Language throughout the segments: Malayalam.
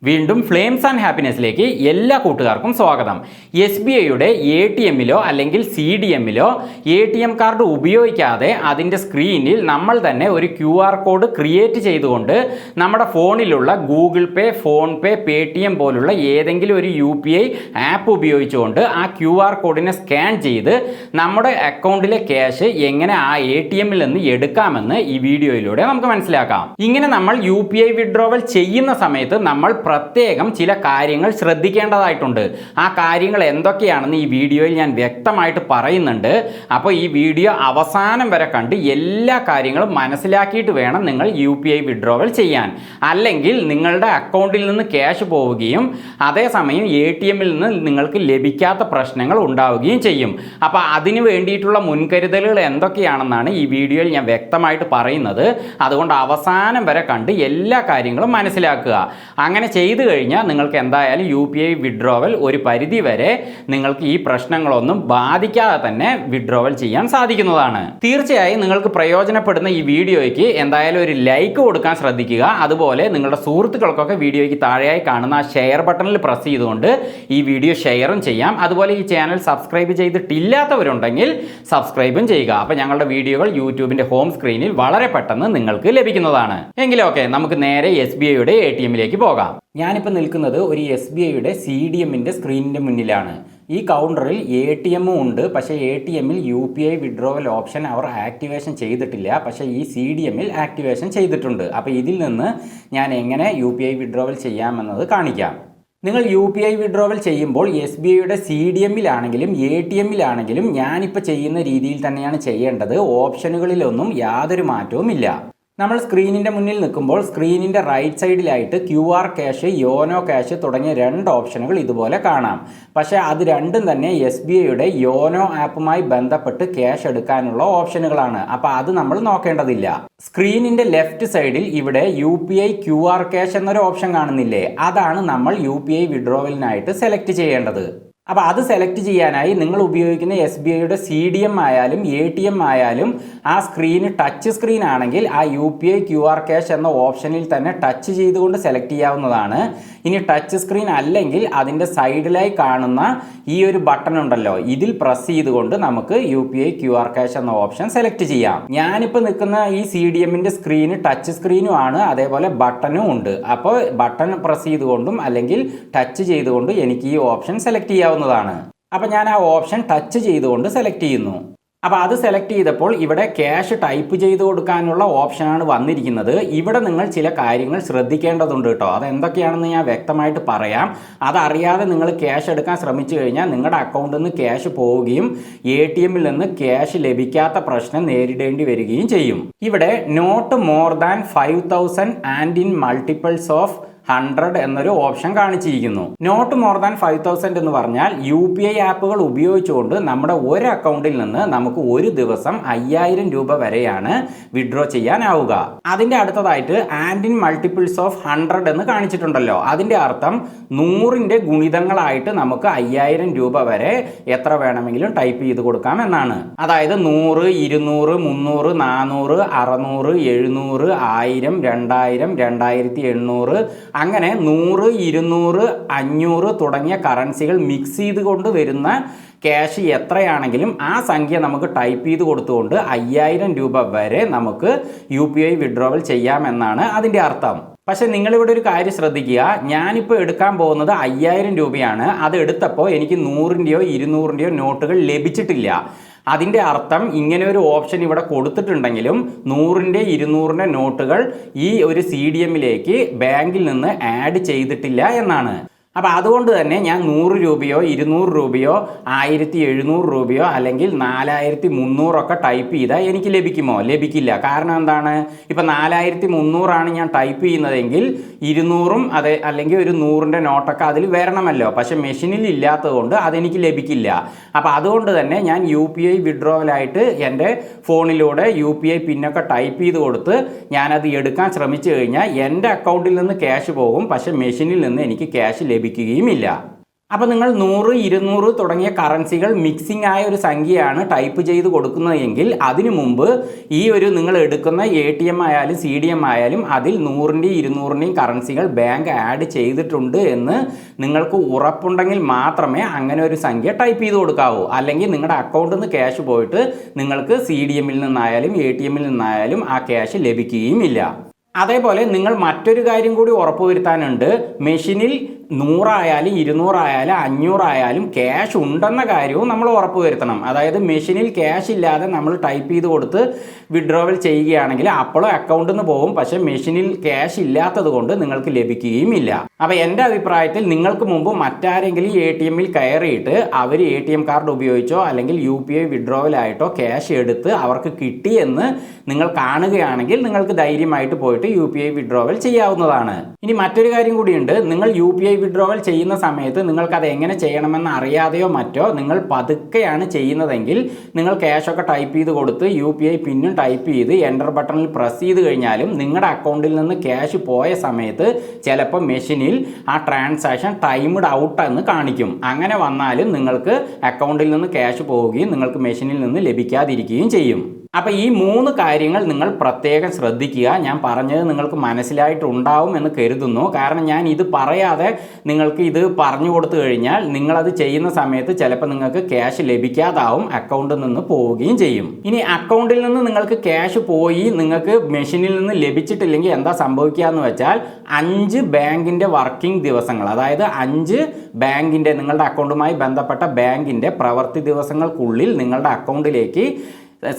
വീണ്ടും ഫ്ലെയിംസ് ആൻഡ് ഹാപ്പിനെസ്സിലേക്ക് എല്ലാ കൂട്ടുകാർക്കും സ്വാഗതം. SBIയുടെ ATMിലോ അല്ലെങ്കിൽ CDMിലോ ATM കാർഡ് ഉപയോഗിക്കാതെ അതിൻ്റെ സ്ക്രീനിൽ നമ്മൾ തന്നെ ഒരു QR കോഡ് ക്രിയേറ്റ് ചെയ്തുകൊണ്ട് നമ്മുടെ ഫോണിലുള്ള ഗൂഗിൾ പേ, ഫോൺ പേ, പേടിഎം പോലുള്ള ഏതെങ്കിലും ഒരു UPI ആപ്പ് ഉപയോഗിച്ചുകൊണ്ട് ആ QR കോഡിനെ സ്കാൻ ചെയ്ത് നമ്മുടെ അക്കൗണ്ടിലെ ക്യാഷ് എങ്ങനെ ആ ATMിൽ നിന്ന് എടുക്കാമെന്ന് ഈ വീഡിയോയിലൂടെ നമുക്ക് മനസ്സിലാക്കാം. ഇങ്ങനെ നമ്മൾ UPI വിഡ്രോവൽ ചെയ്യുന്ന സമയത്ത് നമ്മൾ പ്രത്യേകം ചില കാര്യങ്ങൾ ശ്രദ്ധിക്കേണ്ടതായിട്ടുണ്ട്. ആ കാര്യങ്ങൾ എന്തൊക്കെയാണെന്ന് ഈ വീഡിയോയിൽ ഞാൻ വ്യക്തമായിട്ട് പറയുന്നുണ്ട്. അപ്പോൾ ഈ വീഡിയോ അവസാനം വരെ കണ്ട് എല്ലാ കാര്യങ്ങളും മനസ്സിലാക്കിയിട്ട് വേണം നിങ്ങൾ UPI വിഡ്രോവൽ ചെയ്യാൻ. അല്ലെങ്കിൽ നിങ്ങളുടെ അക്കൗണ്ടിൽ നിന്ന് ക്യാഷ് പോവുകയും അതേസമയം ATMിൽ നിന്ന് നിങ്ങൾക്ക് ലഭിക്കാത്ത പ്രശ്നങ്ങൾ ഉണ്ടാവുകയും ചെയ്യും. അപ്പോൾ അതിന് വേണ്ടിയിട്ടുള്ള മുൻകരുതലുകൾ എന്തൊക്കെയാണെന്നാണ് ഈ വീഡിയോയിൽ ഞാൻ വ്യക്തമായിട്ട് പറയുന്നത്. അതുകൊണ്ട് അവസാനം വരെ കണ്ട് എല്ലാ കാര്യങ്ങളും മനസ്സിലാക്കുക. അങ്ങനെ ചെയ്തു കഴിഞ്ഞാൽ നിങ്ങൾക്ക് എന്തായാലും UPI വിഡ്രോവൽ ഒരു പരിധി വരെ നിങ്ങൾക്ക് ഈ പ്രശ്നങ്ങളൊന്നും ബാധിക്കാതെ തന്നെ വിഡ്രോവൽ ചെയ്യാൻ സാധിക്കുന്നതാണ്. തീർച്ചയായും നിങ്ങൾക്ക് പ്രയോജനപ്പെടുന്ന ഈ വീഡിയോയ്ക്ക് എന്തായാലും ഒരു ലൈക്ക് കൊടുക്കാൻ ശ്രദ്ധിക്കുക. അതുപോലെ നിങ്ങളുടെ സുഹൃത്തുക്കൾക്കൊക്കെ വീഡിയോയ്ക്ക് താഴെയായി കാണുന്ന ആ ഷെയർ ബട്ടണിൽ പ്രസ് ചെയ്തുകൊണ്ട് ഈ വീഡിയോ ഷെയറും ചെയ്യാം. അതുപോലെ ഈ ചാനൽ സബ്സ്ക്രൈബ് ചെയ്തിട്ടില്ലാത്തവരുണ്ടെങ്കിൽ സബ്സ്ക്രൈബും ചെയ്യുക. അപ്പോൾ ഞങ്ങളുടെ വീഡിയോകൾ യൂട്യൂബിൻ്റെ ഹോം സ്ക്രീനിൽ വളരെ പെട്ടെന്ന് നിങ്ങൾക്ക് ലഭിക്കുന്നതാണ്. എങ്കിലും ഓക്കെ, നമുക്ക് നേരെ SBIയുടെ ATMിലേക്ക് പോകാം. ഞാനിപ്പോൾ നിൽക്കുന്നത് ഒരു SBIയുടെ CDMൻ്റെ സ്ക്രീനിൻ്റെ മുന്നിലാണ്. ഈ കൗണ്ടറിൽ ATMും ഉണ്ട്. പക്ഷേ ATMിൽ UPI വിഡ്രോവൽ ഓപ്ഷൻ അവർ ആക്ടിവേഷൻ ചെയ്തിട്ടില്ല. പക്ഷേ ഈ CDMിൽ ആക്ടിവേഷൻ ചെയ്തിട്ടുണ്ട്. അപ്പോൾ ഇതിൽ നിന്ന് ഞാൻ എങ്ങനെ UPI വിഡ്രോവൽ ചെയ്യാമെന്നത് കാണിക്കാം. നിങ്ങൾ UPI വിഡ്രോവൽ ചെയ്യുമ്പോൾ SBIയുടെ CDMിലാണെങ്കിലും ATMിലാണെങ്കിലും ഞാനിപ്പോൾ ചെയ്യുന്ന രീതിയിൽ തന്നെയാണ് ചെയ്യേണ്ടത്. ഓപ്ഷനുകളിലൊന്നും യാതൊരു മാറ്റവുമില്ല. നമ്മൾ സ്ക്രീനിൻ്റെ മുന്നിൽ നിൽക്കുമ്പോൾ സ്ക്രീനിൻ്റെ റൈറ്റ് സൈഡിലായിട്ട് QR ക്യാഷ്, യോനോ ക്യാഷ് തുടങ്ങിയ രണ്ട് ഓപ്ഷനുകൾ ഇതുപോലെ കാണാം. പക്ഷേ അത് രണ്ടും തന്നെ SBIയുടെ യോനോ ആപ്പുമായി ബന്ധപ്പെട്ട് ക്യാഷ് എടുക്കാനുള്ള ഓപ്ഷനുകളാണ്. അപ്പോൾ അത് നമ്മൾ നോക്കേണ്ടതില്ല. സ്ക്രീനിൻ്റെ ലെഫ്റ്റ് സൈഡിൽ ഇവിടെ UPI QR ക്യാഷ് എന്നൊരു ഓപ്ഷൻ കാണുന്നില്ലേ? അതാണ് നമ്മൾ UPI വിഡ്രോവലിനായിട്ട് സെലക്ട് ചെയ്യേണ്ടത്. അപ്പോൾ അത് സെലക്ട് ചെയ്യാനായി നിങ്ങൾ ഉപയോഗിക്കുന്ന SBIയുടെ CDM ആയാലും ATM ആയാലും ആ സ്ക്രീന് ടച്ച് സ്ക്രീൻ ആണെങ്കിൽ ആ UPI QR ക്യാഷ് എന്ന ഓപ്ഷനിൽ തന്നെ ടച്ച് ചെയ്തുകൊണ്ട് സെലക്ട് ചെയ്യാവുന്നതാണ്. ഇനി ടച്ച് സ്ക്രീൻ അല്ലെങ്കിൽ അതിൻ്റെ സൈഡിലായി കാണുന്ന ഈ ഒരു ബട്ടൺ ഉണ്ടല്ലോ, ഇതിൽ പ്രസ് ചെയ്തുകൊണ്ട് നമുക്ക് UPI QR ക്യാഷ് എന്ന ഓപ്ഷൻ സെലക്ട് ചെയ്യാം. ഞാനിപ്പോൾ നിൽക്കുന്ന ഈ CDMൻ്റെ സ്ക്രീന് ടച്ച് സ്ക്രീനും ആണ്, അതേപോലെ ബട്ടണും ഉണ്ട്. അപ്പോൾ ബട്ടൺ പ്രസ് ചെയ്തുകൊണ്ടും അല്ലെങ്കിൽ ടച്ച് ചെയ്തുകൊണ്ടും എനിക്ക് ഈ ഓപ്ഷൻ സെലക്ട് ചെയ്യാവുന്നതാണ്. അപ്പോൾ ഞാൻ ആ ഓപ്ഷൻ ടച്ച് ചെയ്തുകൊണ്ട് സെലക്ട് ചെയ്യുന്നു. അപ്പോൾ അത് സെലക്ട് ചെയ്തപ്പോൾ ഇവിടെ ക്യാഷ് ടൈപ്പ് ചെയ്ത് കൊടുക്കാനുള്ള ഓപ്ഷനാണ് വന്നിരിക്കുന്നത്. ഇവിടെ നിങ്ങൾ ചില കാര്യങ്ങൾ ശ്രദ്ധിക്കേണ്ടതുണ്ട് കേട്ടോ. അതെന്തൊക്കെയാണെന്ന് ഞാൻ വ്യക്തമായിട്ട് പറയാം. അതറിയാതെ നിങ്ങൾ ക്യാഷ് എടുക്കാൻ ശ്രമിച്ചു കഴിഞ്ഞാൽ നിങ്ങളുടെ അക്കൗണ്ടിൽ നിന്ന് ക്യാഷ് പോവുകയും ATMിൽ നിന്ന് ക്യാഷ് ലഭിക്കാത്ത പ്രശ്നം നേരിടേണ്ടി വരികയും ചെയ്യും. ഇവിടെ not more than 5000 and in multiples of 100 എന്നൊരു ഓപ്ഷൻ കാണിച്ചിരിക്കുന്നു. നോട്ട് മോർ ദാൻ 5000 എന്ന് പറഞ്ഞാൽ UPI ആപ്പുകൾ ഉപയോഗിച്ചുകൊണ്ട് നമ്മുടെ ഒരു അക്കൗണ്ടിൽ നിന്ന് നമുക്ക് ഒരു ദിവസം 5000 രൂപ വരെയാണ് വിഡ്രോ ചെയ്യാനാവുക. അതിൻ്റെ അടുത്തതായിട്ട് ആൻഡ് ഇൻ മൾട്ടിപ്പിൾസ് ഓഫ് 100 എന്ന് കാണിച്ചിട്ടുണ്ടല്ലോ. അതിൻ്റെ അർത്ഥം 100ൻ്റെ ഗുണിതങ്ങളായിട്ട് നമുക്ക് 5000 രൂപ വരെ എത്ര വേണമെങ്കിലും ടൈപ്പ് ചെയ്ത് കൊടുക്കാം എന്നാണ്. അതായത് 100, 200, 300, 400, 600, 700, 1000, 2000, 2800 അങ്ങനെ 100, 200, 500 തുടങ്ങിയ കറൻസികൾ മിക്സ് ചെയ്തുകൊണ്ട് വരുന്ന ക്യാഷ് എത്രയാണെങ്കിലും ആ സംഖ്യ നമുക്ക് ടൈപ്പ് ചെയ്ത് കൊടുത്തുകൊണ്ട് 5000 രൂപ വരെ നമുക്ക് UPI വിഡ്രോവൽ ചെയ്യാമെന്നാണ് അതിൻ്റെ അർത്ഥം. പക്ഷേ നിങ്ങളിവിടെ ഒരു കാര്യം ശ്രദ്ധിക്കുക. ഞാനിപ്പോൾ എടുക്കാൻ പോകുന്നത് 5000 രൂപയാണ്. അത് എടുത്തപ്പോൾ എനിക്ക് 100ൻ്റെയോ 200ൻ്റെയോ നോട്ടുകൾ ലഭിച്ചിട്ടില്ല. അതിൻ്റെ അർത്ഥം ഇങ്ങനെ ഒരു ഓപ്ഷൻ ഇവിടെ കൊടുത്തിട്ടുണ്ടെങ്കിലും 100ൻ്റെ 200ൻ്റെ നോട്ടുകൾ ഈ ഒരു CDMിലേക്ക് ബാങ്കിൽ നിന്ന് ആഡ് ചെയ്തിട്ടില്ല എന്നാണ്. അപ്പോൾ അതുകൊണ്ട് തന്നെ ഞാൻ 100 രൂപയോ 200 രൂപയോ 1700 രൂപയോ അല്ലെങ്കിൽ 4300 ഒക്കെ ടൈപ്പ് ചെയ്താൽ എനിക്ക് ലഭിക്കുമോ? ലഭിക്കില്ല. കാരണം എന്താണ്? ഇപ്പോൾ 4300 ഞാൻ ടൈപ്പ് ചെയ്യുന്നതെങ്കിൽ 200ഉം അതെ അല്ലെങ്കിൽ ഒരു 100ൻ്റെ നോട്ടൊക്കെ അതിൽ വരണമല്ലോ. പക്ഷേ മെഷീനിൽ ഇല്ലാത്തതുകൊണ്ട് അതെനിക്ക് ലഭിക്കില്ല. അപ്പോൾ അതുകൊണ്ട് തന്നെ ഞാൻ UPI വിഡ്രോവലായിട്ട് എൻ്റെ ഫോണിലൂടെ UPI പിന്നൊക്കെ ടൈപ്പ് ചെയ്ത് കൊടുത്ത് ഞാനത് എടുക്കാൻ ശ്രമിച്ചു കഴിഞ്ഞാൽ എൻ്റെ അക്കൗണ്ടിൽ നിന്ന് ക്യാഷ് പോകും. പക്ഷേ മെഷീനിൽ നിന്ന് എനിക്ക് ക്യാഷ് ലഭിക്കുകയുമില്ല. അപ്പോൾ നിങ്ങൾ 100, 200 തുടങ്ങിയ കറൻസികൾ മിക്സിംഗ് ആയ ഒരു സംഖ്യയാണ് ടൈപ്പ് ചെയ്ത് കൊടുക്കുന്നതെങ്കിൽ അതിനു മുമ്പ് ഈ ഒരു നിങ്ങൾ എടുക്കുന്ന ATM ആയാലും CDM ആയാലും അതിൽ 100ൻ്റെയും 200ൻ്റെയും കറൻസികൾ ബാങ്ക് ആഡ് ചെയ്തിട്ടുണ്ട് എന്ന് നിങ്ങൾക്ക് ഉറപ്പുണ്ടെങ്കിൽ മാത്രമേ അങ്ങനെ ഒരു സംഖ്യ ടൈപ്പ് ചെയ്ത് കൊടുക്കാവൂ. അല്ലെങ്കിൽ നിങ്ങളുടെ അക്കൗണ്ടിൽ നിന്ന് ക്യാഷ് പോയിട്ട് നിങ്ങൾക്ക് CDM-ൽ നിന്നായാലും ATM-ൽ നിന്നായാലും ആ ക്യാഷ് ലഭിക്കുകയും ഇല്ല. അതേപോലെ നിങ്ങൾ മറ്റൊരു കാര്യം കൂടി ഉറപ്പുവരുത്താനുണ്ട്. മെഷീനിൽ 100 ആയാലും 200 ആയാലും 500 ആയാലും ക്യാഷ് ഉണ്ടെന്ന കാര്യവും നമ്മൾ ഉറപ്പുവരുത്തണം. അതായത് മെഷീനിൽ ക്യാഷ് ഇല്ലാതെ നമ്മൾ ടൈപ്പ് ചെയ്ത് കൊടുത്ത് വിഡ്രോവൽ ചെയ്യുകയാണെങ്കിൽ അപ്പോഴും അക്കൗണ്ടിൽ നിന്ന് പോകും, പക്ഷേ മെഷീനിൽ ക്യാഷ് ഇല്ലാത്തത് കൊണ്ട് നിങ്ങൾക്ക് ലഭിക്കുകയും ഇല്ല. അപ്പോൾ എൻ്റെ അഭിപ്രായത്തിൽ നിങ്ങൾക്ക് മുമ്പ് മറ്റാരെങ്കിലും ATM-ൽ കയറിയിട്ട് അവർ ATM കാർഡ് ഉപയോഗിച്ചോ അല്ലെങ്കിൽ UPI വിഡ്രോവലായിട്ടോ ക്യാഷ് എടുത്ത് അവർക്ക് കിട്ടിയെന്ന് നിങ്ങൾ കാണുകയാണെങ്കിൽ നിങ്ങൾക്ക് ധൈര്യമായിട്ട് പോയിട്ട് UPI വിഡ്രോവൽ ചെയ്യാവുന്നതാണ്. ഇനി മറ്റൊരു കാര്യം കൂടിയുണ്ട്. നിങ്ങൾ UPI വിഡ്രോവൽ ചെയ്യുന്ന സമയത്ത് നിങ്ങൾക്കത് എങ്ങനെ ചെയ്യണമെന്ന് അറിയാതെയോ മറ്റോ നിങ്ങൾ പതുക്കെയാണ് ചെയ്യുന്നതെങ്കിൽ നിങ്ങൾ ക്യാഷൊക്കെ ടൈപ്പ് ചെയ്ത് കൊടുത്ത് UPI പിന്നും ടൈപ്പ് ചെയ്ത് എൻ്റർ ബട്ടണിൽ പ്രസ് ചെയ്ത് കഴിഞ്ഞാലും നിങ്ങളുടെ അക്കൗണ്ടിൽ നിന്ന് ക്യാഷ് പോയ സമയത്ത് ചിലപ്പോൾ മെഷീനിൽ ആ ട്രാൻസാക്ഷൻ ടൈംഡ് ഔട്ട് എന്ന് കാണിക്കും. അങ്ങനെ വന്നാലും നിങ്ങൾക്ക് അക്കൗണ്ടിൽ നിന്ന് ക്യാഷ് പോവുകയും നിങ്ങൾക്ക് മെഷീനിൽ നിന്ന് ലഭിക്കാതിരിക്കുകയും ചെയ്യും. അപ്പോൾ ഈ 3 കാര്യങ്ങൾ നിങ്ങൾ പ്രത്യേകം ശ്രദ്ധിക്കുക. ഞാൻ പറഞ്ഞത് നിങ്ങൾക്ക് മനസ്സിലായിട്ടുണ്ടാവും എന്ന് കരുതുന്നു. കാരണം ഞാൻ ഇത് പറയാതെ നിങ്ങൾക്ക് ഇത് പറഞ്ഞു കൊടുത്തു കഴിഞ്ഞാൽ നിങ്ങളത് ചെയ്യുന്ന സമയത്ത് ചിലപ്പോൾ നിങ്ങൾക്ക് ക്യാഷ് ലഭിക്കാതാവും, അക്കൗണ്ടിൽ നിന്ന് പോവുകയും ചെയ്യും. ഇനി അക്കൗണ്ടിൽ നിന്ന് നിങ്ങൾക്ക് ക്യാഷ് പോയി നിങ്ങൾക്ക് മെഷീനിൽ നിന്ന് ലഭിച്ചിട്ടില്ലെങ്കിൽ എന്താ സംഭവിക്കുക എന്ന് വെച്ചാൽ 5 ബാങ്കിൻ്റെ വർക്കിംഗ് ദിവസങ്ങൾ, അതായത് 5 ബാങ്കിൻ്റെ നിങ്ങളുടെ അക്കൗണ്ടുമായി ബന്ധപ്പെട്ട ബാങ്കിൻ്റെ പ്രവൃത്തി ദിവസങ്ങൾക്കുള്ളിൽ നിങ്ങളുടെ അക്കൗണ്ടിലേക്ക്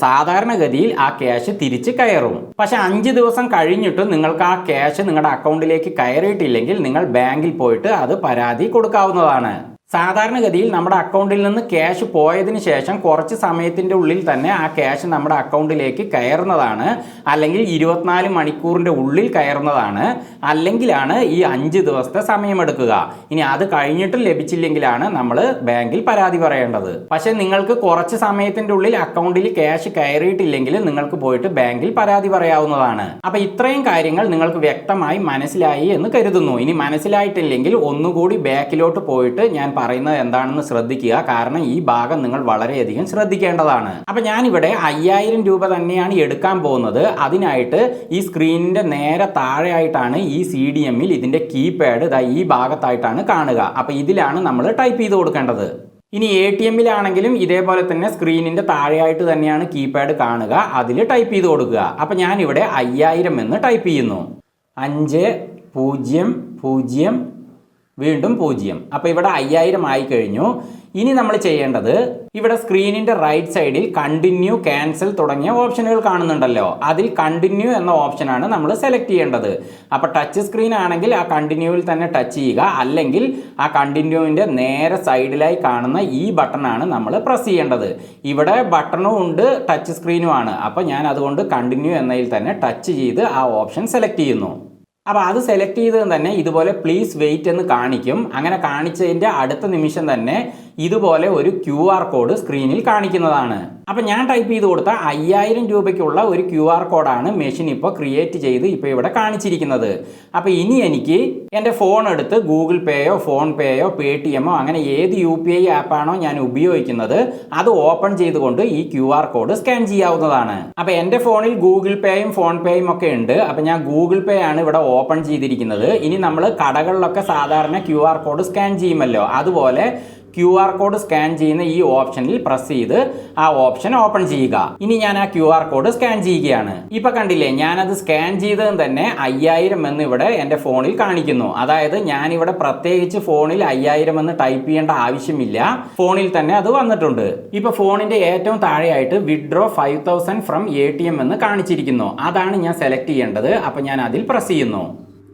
സാധാരണഗതിയിൽ ആ ക്യാഷ് തിരിച്ച് കയറും. പക്ഷെ 5 ദിവസം കഴിഞ്ഞിട്ട് നിങ്ങൾക്ക് ആ ക്യാഷ് നിങ്ങളുടെ അക്കൗണ്ടിലേക്ക് കയറിയിട്ടില്ലെങ്കിൽ നിങ്ങൾ ബാങ്കിൽ പോയിട്ട് അത് പരാതി കൊടുക്കാവുന്നതാണ്. സാധാരണഗതിയിൽ നമ്മുടെ അക്കൗണ്ടിൽ നിന്ന് ക്യാഷ് പോയതിന് ശേഷം കുറച്ച് സമയത്തിൻ്റെ ഉള്ളിൽ തന്നെ ആ ക്യാഷ് നമ്മുടെ അക്കൗണ്ടിലേക്ക് കയറുന്നതാണ്, അല്ലെങ്കിൽ 24 മണിക്കൂറിൻ്റെ ഉള്ളിൽ കയറുന്നതാണ്, അല്ലെങ്കിലാണ് ഈ 5 ദിവസത്തെ സമയമെടുക്കുക. ഇനി അത് കഴിഞ്ഞിട്ട് ലഭിച്ചില്ലെങ്കിലാണ് നമ്മൾ ബാങ്കിൽ പരാതി പറയേണ്ടത്. പക്ഷേ നിങ്ങൾക്ക് കുറച്ച് സമയത്തിൻ്റെ ഉള്ളിൽ അക്കൗണ്ടിൽ ക്യാഷ് കയറിയിട്ടില്ലെങ്കിൽ നിങ്ങൾക്ക് പോയിട്ട് ബാങ്കിൽ പരാതി പറയാവുന്നതാണ്. അപ്പോൾ ഇത്രയും കാര്യങ്ങൾ നിങ്ങൾക്ക് വ്യക്തമായി മനസ്സിലായി എന്ന് കരുതുന്നു. ഇനി മനസ്സിലായിട്ടില്ലെങ്കിൽ ഒന്നുകൂടി ബാക്കിലോട്ട് പോയിട്ട് ഞാൻ പറയുന്നത് എന്താണെന്ന് ശ്രദ്ധിക്കുക. കാരണം ഈ ഭാഗം നിങ്ങൾ വളരെയധികം ശ്രദ്ധിക്കേണ്ടതാണ്. അപ്പം ഞാനിവിടെ 5000 രൂപ തന്നെയാണ് എടുക്കാൻ പോകുന്നത്. അതിനായിട്ട് ഈ സ്ക്രീനിൻ്റെ നേരെ താഴെയായിട്ടാണ് ഈ CDM-ൽ ഇതിൻ്റെ കീപാഡ് ഈ ഭാഗത്തായിട്ടാണ് കാണുക. അപ്പം ഇതിലാണ് നമ്മൾ ടൈപ്പ് ചെയ്ത് കൊടുക്കേണ്ടത്. ഇനി ATM-ലാണെങ്കിലും ഇതേപോലെ തന്നെ സ്ക്രീനിൻ്റെ താഴെയായിട്ട് തന്നെയാണ് കീപാഡ് കാണുക, അതിൽ ടൈപ്പ് ചെയ്ത് കൊടുക്കുക. അപ്പം ഞാനിവിടെ 5000 എന്ന് ടൈപ്പ് ചെയ്യുന്നു. 500 വീണ്ടും 0. അപ്പോൾ ഇവിടെ 5000 ആയി കഴിഞ്ഞു. ഇനി നമ്മൾ ചെയ്യേണ്ടത് ഇവിടെ സ്ക്രീനിൻ്റെ റൈറ്റ് സൈഡിൽ കണ്ടിന്യൂ, ക്യാൻസൽ തുടങ്ങിയ ഓപ്ഷനുകൾ കാണുന്നുണ്ടല്ലോ, അതിൽ കണ്ടിന്യൂ എന്ന ഓപ്ഷനാണ് നമ്മൾ സെലക്ട് ചെയ്യേണ്ടത്. അപ്പോൾ ടച്ച് സ്ക്രീൻ ആണെങ്കിൽ ആ കണ്ടിന്യൂവിൽ തന്നെ ടച്ച് ചെയ്യുക, അല്ലെങ്കിൽ ആ കണ്ടിന്യൂവിൻ്റെ നേരെ സൈഡിലായി കാണുന്ന ഈ ബട്ടണാണ് നമ്മൾ പ്രസ് ചെയ്യേണ്ടത്. ഇവിടെ ബട്ടണും ഉണ്ട് ടച്ച് സ്ക്രീനുമാണ്. അപ്പോൾ ഞാൻ അതുകൊണ്ട് കണ്ടിന്യൂ എന്നതിൽ തന്നെ ടച്ച് ചെയ്ത് ആ ഓപ്ഷൻ സെലക്ട് ചെയ്യുന്നു. അപ്പോൾ അത് സെലക്ട് ചെയ്തത് തന്നെ ഇതുപോലെ പ്ലീസ് വെയിറ്റ് എന്ന് കാണിക്കും. അങ്ങനെ കാണിച്ചതിൻ്റെ അടുത്ത നിമിഷം തന്നെ ഇതുപോലെ ഒരു QR കോഡ് സ്ക്രീനിൽ കാണിക്കുന്നതാണ്. അപ്പം ഞാൻ ടൈപ്പ് ചെയ്ത് കൊടുത്ത 5000 രൂപയ്ക്കുള്ള ഒരു QR കോഡാണ് മെഷീൻ ഇപ്പോൾ ക്രിയേറ്റ് ചെയ്ത് ഇപ്പോൾ ഇവിടെ കാണിച്ചിരിക്കുന്നത്. അപ്പോൾ ഇനി എനിക്ക് എൻ്റെ ഫോൺ എടുത്ത് ഗൂഗിൾ പേയോ ഫോൺ പേയോ പേടിഎമ്മോ അങ്ങനെ ഏത് UPI ആപ്പാണോ ഞാൻ ഉപയോഗിക്കുന്നത് അത് ഓപ്പൺ ചെയ്തുകൊണ്ട് ഈ QR കോഡ് സ്കാൻ ചെയ്യാവുന്നതാണ്. അപ്പോൾ എൻ്റെ ഫോണിൽ ഗൂഗിൾ പേയും ഫോൺ പേയും ഒക്കെ ഉണ്ട്. അപ്പോൾ ഞാൻ ഗൂഗിൾ പേ ആണ് ഇവിടെ ഓപ്പൺ ചെയ്തിരിക്കുന്നത്. ഇനി നമ്മൾ കടകളിലൊക്കെ സാധാരണ QR കോഡ് സ്കാൻ ചെയ്യുമല്ലോ, അതുപോലെ QR കോഡ് സ്കാൻ ചെയ്യുന്ന ഈ ഓപ്ഷനിൽ പ്രസ് ചെയ്ത് ആ ഓപ്ഷൻ ഓപ്പൺ ചെയ്യുക. ഇനി ഞാൻ ആ QR കോഡ് സ്കാൻ ചെയ്യുകയാണ്. ഇപ്പൊ കണ്ടില്ലേ, ഞാനത് സ്കാൻ ചെയ്തത് തന്നെ 5000 എന്ന് ഇവിടെ എൻ്റെ ഫോണിൽ കാണിക്കുന്നു. അതായത് ഞാനിവിടെ പ്രത്യേകിച്ച് ഫോണിൽ 5000 എന്ന് ടൈപ്പ് ചെയ്യേണ്ട ആവശ്യമില്ല, ഫോണിൽ തന്നെ അത് വന്നിട്ടുണ്ട്. ഇപ്പൊ ഫോണിന്റെ ഏറ്റവും താഴെയായിട്ട് വിഡ്രോ 5000 ഫ്രം ATM എന്ന് കാണിച്ചിരിക്കുന്നു. അതാണ് ഞാൻ സെലക്ട് ചെയ്യേണ്ടത്. അപ്പൊ ഞാൻ അതിൽ പ്രസ് ചെയ്യുന്നു.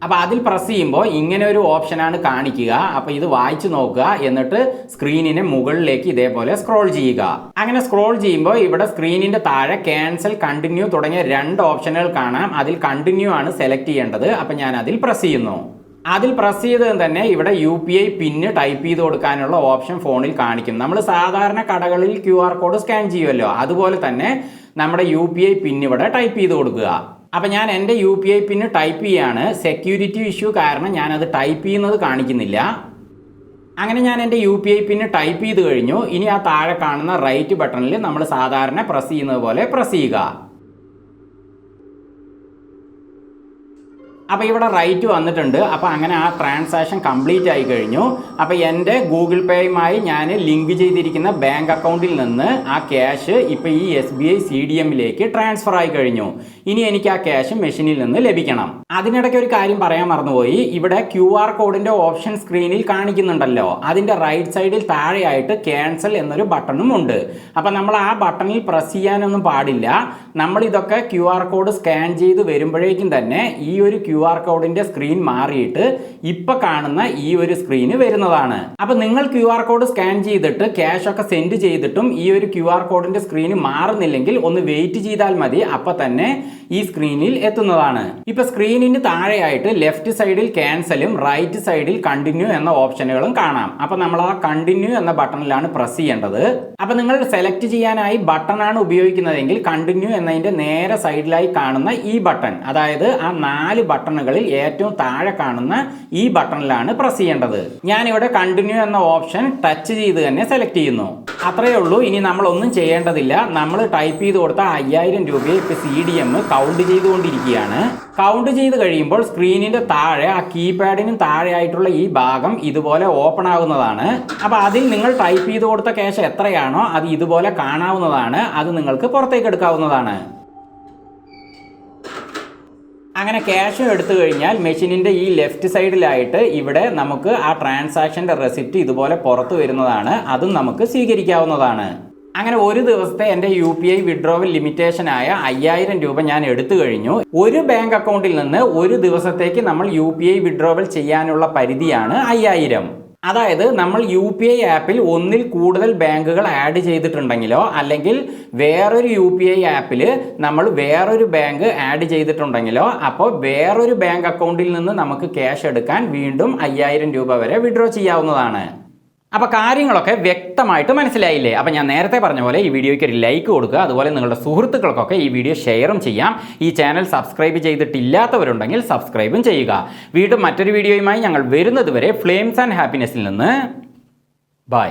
അപ്പോൾ അതിൽ പ്രസ് ചെയ്യുമ്പോൾ ഇങ്ങനെ ഒരു ഓപ്ഷനാണ് കാണിക്കുക. അപ്പോൾ ഇത് വായിച്ചു നോക്കുക, എന്നിട്ട് സ്ക്രീനിന് മുകളിലേക്ക് ഇതേപോലെ സ്ക്രോൾ ചെയ്യുക. അങ്ങനെ സ്ക്രോൾ ചെയ്യുമ്പോൾ ഇവിടെ സ്ക്രീനിൻ്റെ താഴെ ക്യാൻസൽ, കണ്ടിന്യൂ തുടങ്ങിയ 2 ഓപ്ഷനുകൾ കാണാം. അതിൽ കണ്ടിന്യൂ ആണ് സെലക്ട് ചെയ്യേണ്ടത്. അപ്പോൾ ഞാൻ അതിൽ പ്രസ് ചെയ്യുന്നു. അതിൽ പ്രസ് ചെയ്തത് തന്നെ ഇവിടെ UPI പിന്ന് ടൈപ്പ് ചെയ്ത് കൊടുക്കാനുള്ള ഓപ്ഷൻ ഫോണിൽ കാണിക്കും. നമ്മൾ സാധാരണ കടകളിൽ QR കോഡ് സ്കാൻ ചെയ്യുമല്ലോ, അതുപോലെ തന്നെ നമ്മുടെ UPI പിന്ന് ഇവിടെ ടൈപ്പ് ചെയ്ത് കൊടുക്കുക. അപ്പോൾ ഞാൻ എൻ്റെ UPI പിന്ന് ടൈപ്പ് ചെയ്യാണ്. സെക്യൂരിറ്റി ഇഷ്യൂ കാരണം ഞാനത് ടൈപ്പ് ചെയ്യുന്നത് കാണിക്കുന്നില്ല. അങ്ങനെ ഞാൻ എൻ്റെ UPI പിന്ന് ടൈപ്പ് ചെയ്ത് കഴിഞ്ഞു. ഇനി ആ താഴെ കാണുന്ന റൈറ്റ് ബട്ടണിൽ നമ്മൾ സാധാരണ പ്രസ് ചെയ്യുന്നത് പോലെ പ്രസ് ചെയ്യുക. അപ്പോൾ ഇവിടെ റൈറ്റ് വന്നിട്ടുണ്ട്. അപ്പോൾ അങ്ങനെ ആ ട്രാൻസാക്ഷൻ കംപ്ലീറ്റ് ആയി കഴിഞ്ഞു. അപ്പോൾ എൻ്റെ ഗൂഗിൾ പേയുമായി ഞാൻ ലിങ്ക് ചെയ്തിരിക്കുന്ന ബാങ്ക് അക്കൗണ്ടിൽ നിന്ന് ആ ക്യാഷ് ഇപ്പോൾ ഈ SBI CDMലേക്ക് ട്രാൻസ്ഫർ ആയി കഴിഞ്ഞു. ഇനി എനിക്ക് ആ ക്യാഷ് മെഷീനിൽ നിന്ന് ലഭിക്കണം. അതിനിടയ്ക്ക് ഒരു കാര്യം പറയാൻ മറന്നുപോയി. ഇവിടെ QR കോഡിൻ്റെ ഓപ്ഷൻ സ്ക്രീനിൽ കാണിക്കുന്നുണ്ടല്ലോ, അതിൻ്റെ റൈറ്റ് സൈഡിൽ താഴെയായിട്ട് ക്യാൻസൽ എന്നൊരു ബട്ടണും ഉണ്ട്. അപ്പോൾ നമ്മൾ ആ ബട്ടണിൽ പ്രസ് ചെയ്യാനൊന്നും പാടില്ല. നമ്മൾ ഇതൊക്കെ QR കോഡ് സ്കാൻ ചെയ്ത് വരുമ്പോഴേക്കും തന്നെ ഈ ഒരു QR കോഡിൻ്റെ സ്ക്രീൻ മാറിയിട്ട് ഇപ്പോൾ കാണുന്ന ഈ ഒരു സ്ക്രീന് വരുന്നതാണ്. അപ്പോൾ നിങ്ങൾ QR കോഡ് സ്കാൻ ചെയ്തിട്ട് ക്യാഷ് ഒക്കെ സെൻഡ് ചെയ്തിട്ടും ഈ ഒരു QR കോഡിൻ്റെ സ്ക്രീന് മാറുന്നില്ലെങ്കിൽ ഒന്ന് വെയിറ്റ് ചെയ്താൽ മതി. അപ്പോൾ തന്നെ ഈ സ്ക്രീനിൽ എത്തുന്നതാണ്. ഇപ്പോൾ സ്ക്രീനിന് താഴെയായിട്ട് ലെഫ്റ്റ് സൈഡിൽ ക്യാൻസലും റൈറ്റ് സൈഡിൽ കണ്ടിന്യൂ എന്ന ഓപ്ഷനുകളും കാണാം. അപ്പോൾ നമ്മൾ ആ കണ്ടിന്യൂ എന്ന ബട്ടണിലാണ് പ്രസ് ചെയ്യേണ്ടത്. അപ്പോൾ നിങ്ങൾ സെലക്ട് ചെയ്യാനായി ബട്ടണാണ് ഉപയോഗിക്കുന്നതെങ്കിൽ കണ്ടിന്യൂ എന്നതിൻ്റെ നേരെ സൈഡിലായി കാണുന്ന ഈ ബട്ടൺ, അതായത് ആ 4 ബട്ടണുകളിൽ ഏറ്റവും താഴെ കാണുന്ന ഈ ബട്ടണിലാണ് പ്രസ് ചെയ്യേണ്ടത്. ഞാനിവിടെ കണ്ടിന്യൂ എന്ന ഓപ്ഷൻ ടച്ച് ചെയ്ത് തന്നെ സെലക്ട് ചെയ്യുന്നു. അത്രയേ ഉള്ളൂ. ഇനി നമ്മളൊന്നും ചെയ്യേണ്ടതില്ല. നമ്മൾ ടൈപ്പ് ചെയ്ത് കൊടുത്ത 5000 രൂപയെ ഇപ്പോൾ CDM കൗണ്ട് ചെയ്തുകൊണ്ടിരിക്കുകയാണ്. കൗണ്ട് ചെയ്ത് കഴിയുമ്പോൾ സ്ക്രീനിൻ്റെ താഴെ ആ കീപാഡിനും താഴെയായിട്ടുള്ള ഈ ഭാഗം ഇതുപോലെ ഓപ്പൺ ആകുന്നതാണ്. അപ്പോൾ അതിൽ നിങ്ങൾ ടൈപ്പ് ചെയ്ത് കൊടുത്ത ക്യാഷ് എത്രയാണോ അത് ഇതുപോലെ കാണാവുന്നതാണ്. അത് നിങ്ങൾക്ക് പുറത്തേക്ക് എടുക്കാവുന്നതാണ്. അങ്ങനെ ക്യാഷ് എടുത്തു കഴിഞ്ഞാൽ മെഷീനിൻ്റെ ഈ ലെഫ്റ്റ് സൈഡിലായിട്ട് ഇവിടെ നമുക്ക് ആ ട്രാൻസാക്ഷൻ്റെ റെസിപ്റ്റ് ഇതുപോലെ പുറത്തു വരുന്നതാണ്. അതും നമുക്ക് സ്വീകരിക്കാവുന്നതാണ്. അങ്ങനെ ഒരു ദിവസത്തെ എൻ്റെ UPI വിഡ്രോവൽ ലിമിറ്റേഷനായ 5000 രൂപ ഞാൻ എടുത്തു കഴിഞ്ഞു. ഒരു ബാങ്ക് അക്കൗണ്ടിൽ നിന്ന് ഒരു ദിവസത്തേക്ക് നമ്മൾ UPI വിഡ്രോവൽ ചെയ്യാനുള്ള പരിധിയാണ് 5000. അതായത് നമ്മൾ UPI ആപ്പിൽ ഒന്നിൽ കൂടുതൽ ബാങ്കുകൾ ആഡ് ചെയ്തിട്ടുണ്ടെങ്കിലോ അല്ലെങ്കിൽ വേറൊരു UPI ആപ്പിൽ നമ്മൾ വേറൊരു ബാങ്ക് ആഡ് ചെയ്തിട്ടുണ്ടെങ്കിലോ അപ്പോൾ വേറൊരു ബാങ്ക് അക്കൗണ്ടിൽ നിന്ന് നമുക്ക് ക്യാഷ് എടുക്കാൻ വീണ്ടും 5000 രൂപ വരെ വിഡ്രോ ചെയ്യാവുന്നതാണ്. അപ്പോൾ കാര്യങ്ങളൊക്കെ വ്യക്തമായിട്ട് മനസ്സിലായില്ലേ? അപ്പോൾ ഞാൻ നേരത്തെ പറഞ്ഞ പോലെ ഈ വീഡിയോയ്ക്ക് ഒരു ലൈക്ക് കൊടുക്കുക. അതുപോലെ നിങ്ങളുടെ സുഹൃത്തുക്കൾക്കൊക്കെ ഈ വീഡിയോ ഷെയറും ചെയ്യാം. ഈ ചാനൽ സബ്സ്ക്രൈബ് ചെയ്തിട്ടില്ലാത്തവരുണ്ടെങ്കിൽ സബ്സ്ക്രൈബും ചെയ്യുക. വീണ്ടും മറ്റൊരു വീഡിയോയുമായി ഞങ്ങൾ വരുന്നത് വരെ ഫ്ലെയിംസ് ആൻഡ് ഹാപ്പിനെസ്സിൽ നിന്ന് ബൈ.